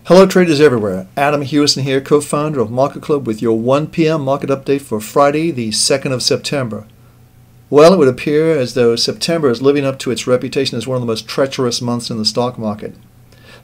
Hello traders everywhere, Adam Hewison here, co-founder of MarketClub with your 1 p.m. market update for Friday the 2nd of September. Well, it would appear as though September is living up to its reputation as one of the most treacherous months in the stock market.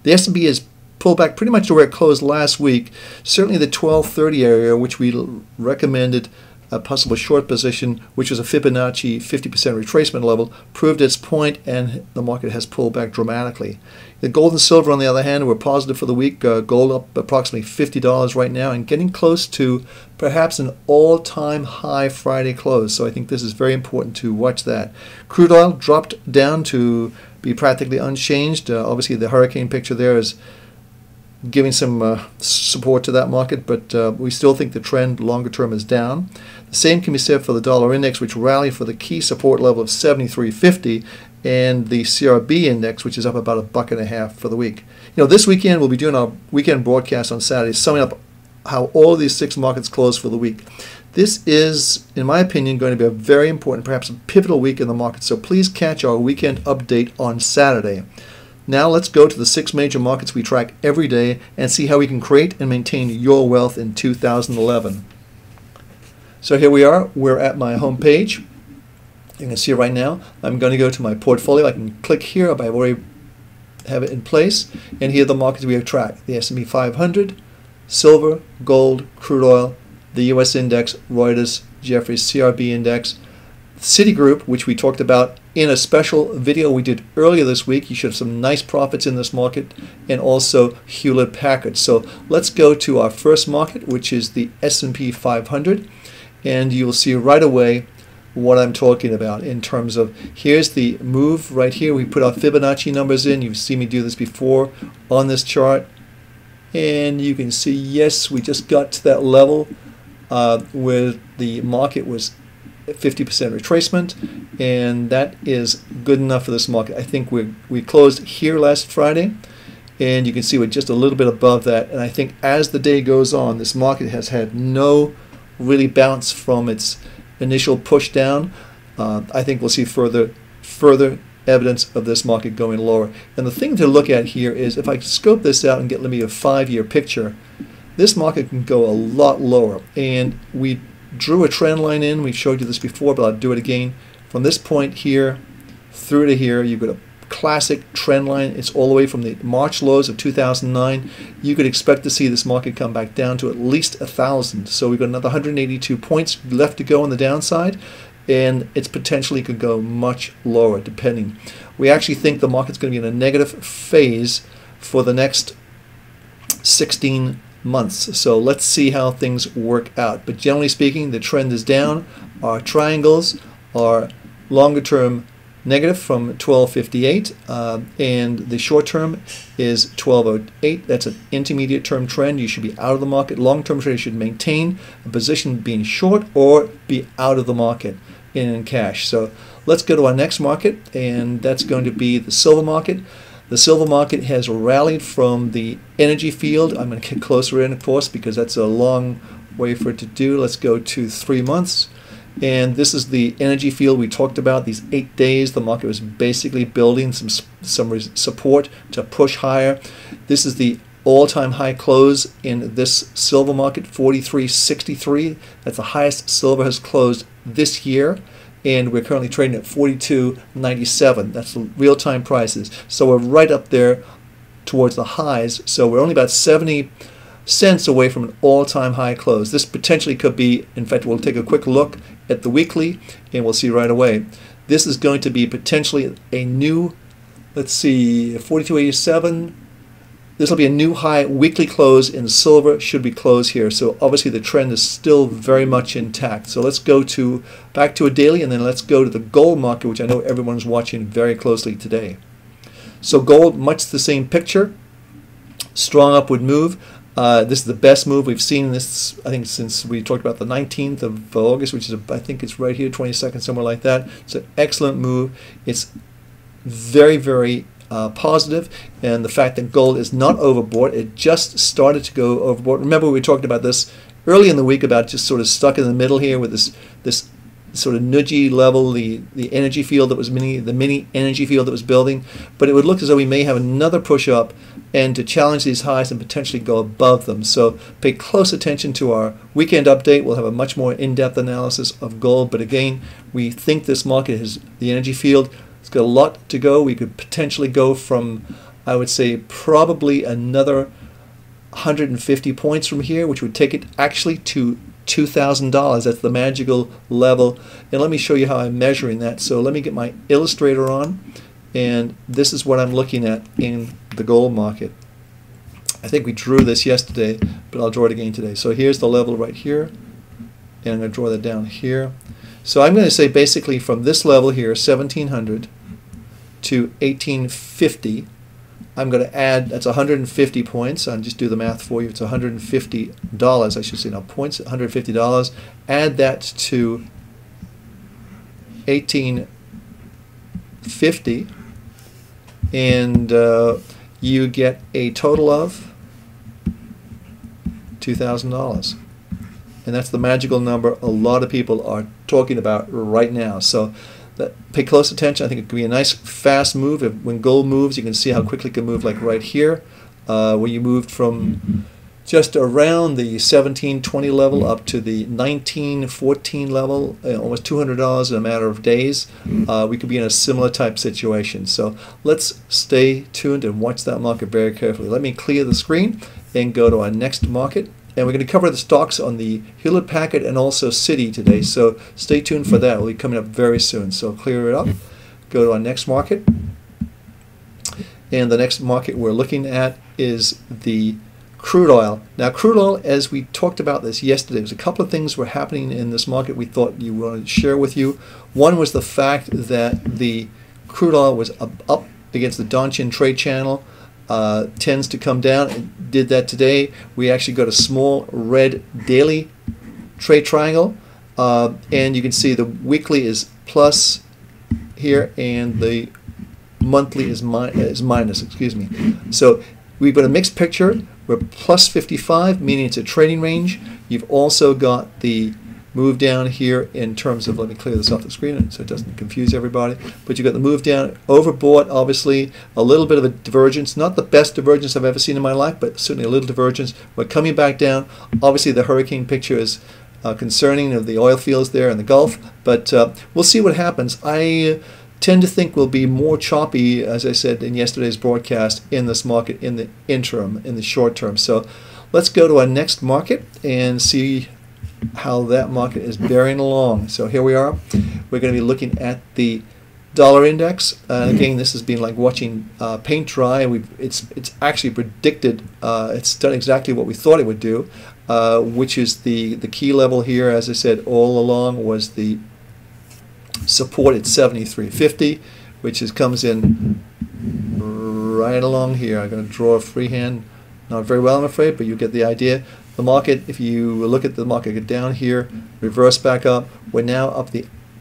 The S&P has pulled back pretty much to where it closed last week. Certainly the 1230 area, which we recommended a possible short position, which was a Fibonacci 50% retracement level, proved its point, and the market has pulled back dramatically. The gold and silver, on the other hand, were positive for the week. Gold up approximately $50 right now and getting close to perhaps an all-time high Friday close. So I think this is very important to watch that. Crude oil dropped down to be practically unchanged. Obviously, the hurricane picture there is giving some support to that market, but we still think the trend longer term is down. The same can be said for the dollar index, which rallied for the key support level of 73.50, and the CRB index, which is up about $1.50 for the week. You know, this weekend we'll be doing our weekend broadcast on Saturday, summing up how all of these 6 markets close for the week. This is, in my opinion, going to be a very important, perhaps a pivotal week in the market, so please catch our weekend update on Saturday. Now let's go to the 6 major markets we track every day and see how we can create and maintain your wealth in 2011. So here we are. We're at my home page. You can see it right now. I'm going to go to my portfolio. I can click here. I already have it in place. And here are the markets we have tracked. The S&P 500, silver, gold, crude oil, the U.S. index, Reuters, Jefferies CRB index, Citigroup, which we talked about in a special video we did earlier this week. You should have some nice profits in this market, and also Hewlett-Packard. So let's go to our first market, which is the S&P 500, and you'll see right away what I'm talking about in terms of, here's the move right here. We put our Fibonacci numbers in. You've seen me do this before on this chart, and you can see, yes, we just got to that level where the market was 50% retracement, and that is good enough for this market. I think we closed here last Friday, and you can see we're just a little bit above that. And I think as the day goes on, this market has had no really bounce from its initial push down. I think we'll see further evidence of this market going lower. And the thing to look at here is, if I scope this out and get me a 5-year picture, this market can go a lot lower. And we drew a trend line in. We showed you this before, but I'll do it again. From this point here through to here, you've got a classic trend line. It's all the way from the March lows of 2009. You could expect to see this market come back down to at least 1,000. So we've got another 182 points left to go on the downside, and it's potentially could go much lower depending. We actually think the market's going to be in a negative phase for the next 16 months. So let's see how things work out. But generally speaking, the trend is down. Our triangles are longer term negative from 1258, and the short term is 1208. That's an intermediate term trend. You should be out of the market. Long term traders should maintain a position being short or be out of the market in cash. So let's go to our next market, and that's going to be the silver market. The silver market has rallied from the energy field. I'm going to get closer in, of course, because that's a long way for it to do. Let's go to 3 months. And this is the energy field we talked about. These 8 days, the market was basically building some support to push higher. This is the all-time high close in this silver market, 43.63. That's the highest silver has closed this year. And we're currently trading at 42.97. That's the real-time prices. So we're right up there towards the highs. So we're only about 70 cents away from an all-time high close. This potentially could be, in fact, we'll take a quick look at the weekly, and we'll see right away. This is going to be potentially a new, let's see, 42.87. This will be a new high weekly close in silver should we close here. So obviously the trend is still very much intact. So let's go back to a daily, and then let's go to the gold market, which I know everyone's watching very closely today. So gold, much the same picture. Strong upward move. This is the best move we've seen this, I think, since we talked about the 19th of August, which is, I think it's right here, 22nd, somewhere like that. It's an excellent move. It's very, very positive, and the fact that gold is not overbought, it just started to go overbought. Remember, we talked about this early in the week about just sort of stuck in the middle here with this sort of nudgy level, the energy field that was the mini energy field that was building, but it would look as though we may have another push up and to challenge these highs and potentially go above them. So pay close attention to our weekend update. We'll have a much more in-depth analysis of gold, but again, we think this market has the energy field. It's got a lot to go. We could potentially go from, I would say, probably another 150 points from here, which would take it actually to $2,000. That's the magical level. And let me show you how I'm measuring that. So let me get my illustrator on, and this is what I'm looking at in the gold market. I think we drew this yesterday, but I'll draw it again today. So here's the level right here, and I'm going to draw that down here. So I'm going to say basically from this level here, 1700 to 1850, I'm going to add, that's 150 points. I'll just do the math for you. It's $150, I should say, now points, $150. Add that to 1850, and you get a total of $2,000. And that's the magical number a lot of people are talking about right now. So pay close attention. I think it could be a nice fast move. When gold moves, you can see how quickly it can move, like right here, where you moved from just around the 1720 level up to the 1914 level, almost $200 in a matter of days. We could be in a similar type situation. So let's stay tuned and watch that market very carefully. Let me clear the screen and go to our next market. And we're going to cover the stocks on the Hewlett Packard and also Citi today, so stay tuned for that. We'll be coming up very soon. So clear it up, go to our next market. And the next market we're looking at is the crude oil. Now crude oil, as we talked about this yesterday, there's a couple of things were happening in this market we thought you wanted to share with you. One was the fact that the crude oil was up against the Donchian trade channel. Tends to come down. It did that today. We actually got a small red daily trade triangle, and you can see the weekly is plus here and the monthly is minus, excuse me. So we've got a mixed picture. We're plus 55, meaning it's a trading range. You've also got the move down here in terms of, let me clear this off the screen so it doesn't confuse everybody, but you've got the move down, overbought, obviously, a little bit of a divergence, not the best divergence I've ever seen in my life, but certainly a little divergence. We're coming back down. Obviously the hurricane picture is concerning of the oil fields there in the Gulf, but we'll see what happens. I tend to think we'll be more choppy, as I said in yesterday's broadcast, in this market in the interim, in the short term. So let's go to our next market and see how that market is bearing along. So here we are. We're going to be looking at the dollar index. Again, this has been like watching paint dry. It's actually predicted. It's done exactly what we thought it would do, which is the key level here, as I said all along, was the support at 73.50, which comes in right along here. I'm going to draw a freehand. Not very well, I'm afraid, but you get the idea. The market, if you look at the market down here, reverse back up, we're now up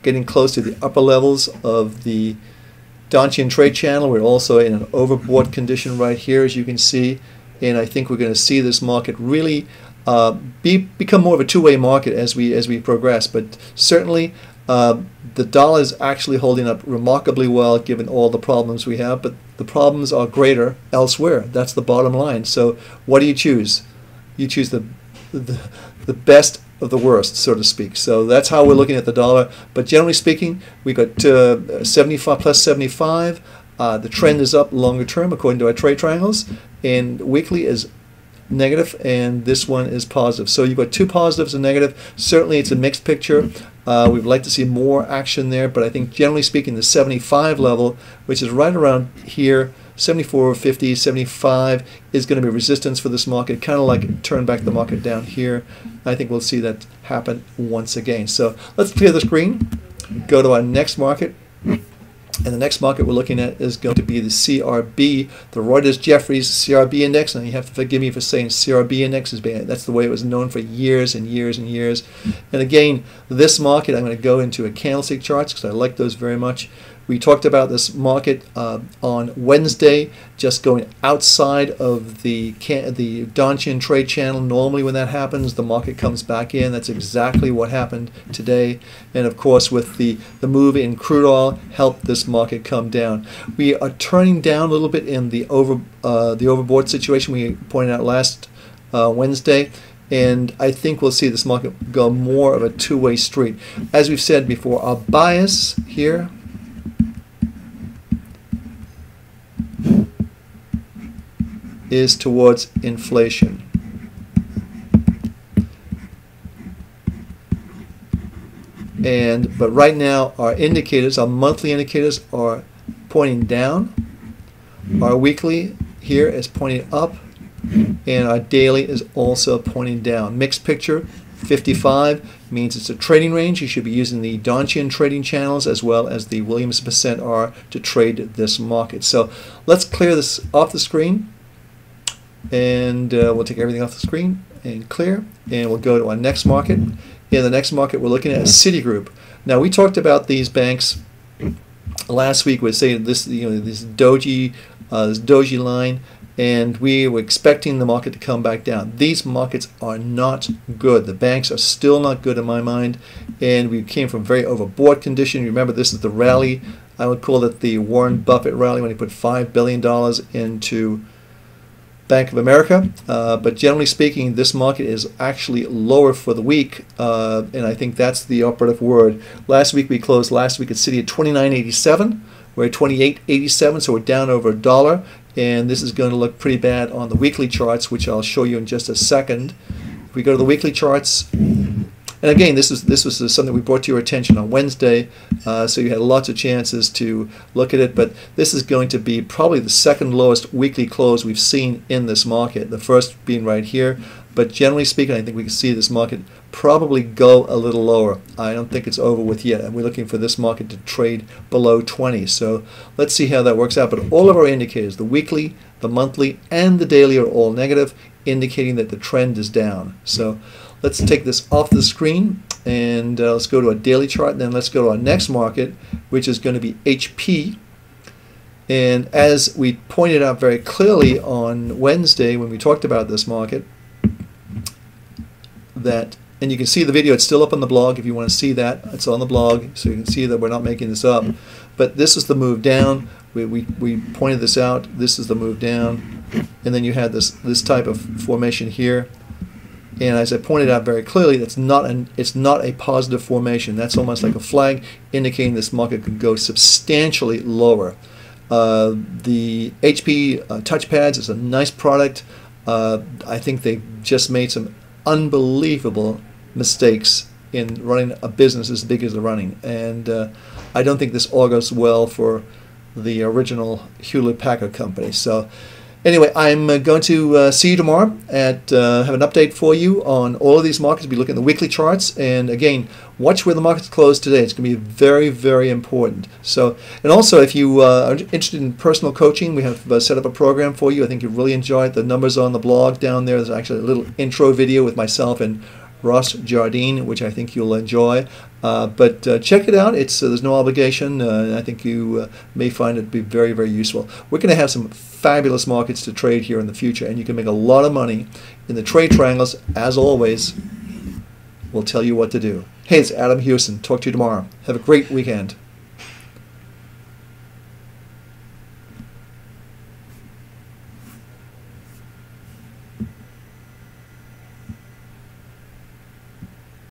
getting close to the upper levels of the Donchian trade channel. We're also in an overbought condition right here, as you can see, and I think we're going to see this market really become more of a two-way market as we progress. But certainly the dollar is actually holding up remarkably well given all the problems we have, but the problems are greater elsewhere. That's the bottom line. So what do you choose? You choose the best of the worst, so to speak. So that's how we're looking at the dollar. But generally speaking, we got 75 plus 75. The trend is up longer term according to our trade triangles, and weekly is negative, and this one is positive. So you've got two positives and negative. Certainly it's a mixed picture. We'd like to see more action there, but I think generally speaking the 75 level, which is right around here, 74.50, 75 is going to be resistance for this market, kind of like turn back the market down here. I think we'll see that happen once again. So let's clear the screen, go to our next market. And the next market we're looking at is going to be the CRB, the Reuters-Jeffries CRB index. Now you have to forgive me for saying CRB index is being, that's the way it was known for years and years and years. And again, this market, I'm going to go into a candlestick charts because I like those very much. We talked about this market on Wednesday, just going outside of the Donchian trade channel. Normally when that happens, the market comes back in. That's exactly what happened today. And of course, with the move in crude oil, helped this market come down. We are turning down a little bit in the overbought situation we pointed out last Wednesday. And I think we'll see this market go more of a two-way street. As we've said before, our bias here is towards inflation. But right now our indicators, our monthly indicators, are pointing down. Our weekly here is pointing up, and our daily is also pointing down. Mixed picture. 55 means it's a trading range. You should be using the Donchian trading channels as well as the Williams %R to trade this market. So let's clear this off the screen, and we'll take everything off the screen and clear, and we'll go to our next market. In the next market, we're looking at Citigroup. Now, we talked about these banks last week. We're saying this, this doji line, and we were expecting the market to come back down. These markets are not good. The banks are still not good in my mind, and we came from very overbought condition. Remember, this is the rally. I would call it the Warren Buffett rally when he put $5 billion into Bank of America. But generally speaking, this market is actually lower for the week, and I think that's the operative word. Last week we closed at Citi at 29.87. We're at 28.87, so we're down over $1. And this is going to look pretty bad on the weekly charts, which I'll show you in just a second. If we go to the weekly charts, and again, this was something we brought to your attention on Wednesday, so you had lots of chances to look at it, but this is going to be probably the second lowest weekly close we've seen in this market, the first being right here. But generally speaking, I think we can see this market probably go a little lower. I don't think it's over with yet, and we're looking for this market to trade below 20. So let's see how that works out. But all of our indicators, the weekly, the monthly, and the daily, are all negative, indicating that the trend is down. So let's take this off the screen, and let's go to a daily chart, and then let's go to our next market, which is going to be HP. And as we pointed out very clearly on Wednesday when we talked about this market, and you can see the video, it's still up on the blog if you want to see that. It's on the blog, so you can see that we're not making this up. But this is the move down. We pointed this out. This is the move down. And then you had this type of formation here. And as I pointed out very clearly, it's not a positive formation. That's almost like a flag indicating this market could go substantially lower. The HP touchpads is a nice product. I think they just made some unbelievable mistakes in running a business as big as they're running, and I don't think this augurs well for the original Hewlett-Packard company. So anyway, I'm going to see you tomorrow at have an update for you on all of these markets. We'll be looking at the weekly charts, and again, watch where the markets close today. It's going to be very, very important. So, and also, if you are interested in personal coaching, we have set up a program for you. I think you'll really enjoy it. The numbers are on the blog down there. There's actually a little intro video with myself and Ross Jardine, which I think you'll enjoy. But check it out. There's no obligation. I think you may find it to be very, very useful. We're going to have some fabulous markets to trade here in the future, and you can make a lot of money in the trade triangles. As always, we'll tell you what to do. Hey, it's Adam Houston. Talk to you tomorrow. Have a great weekend.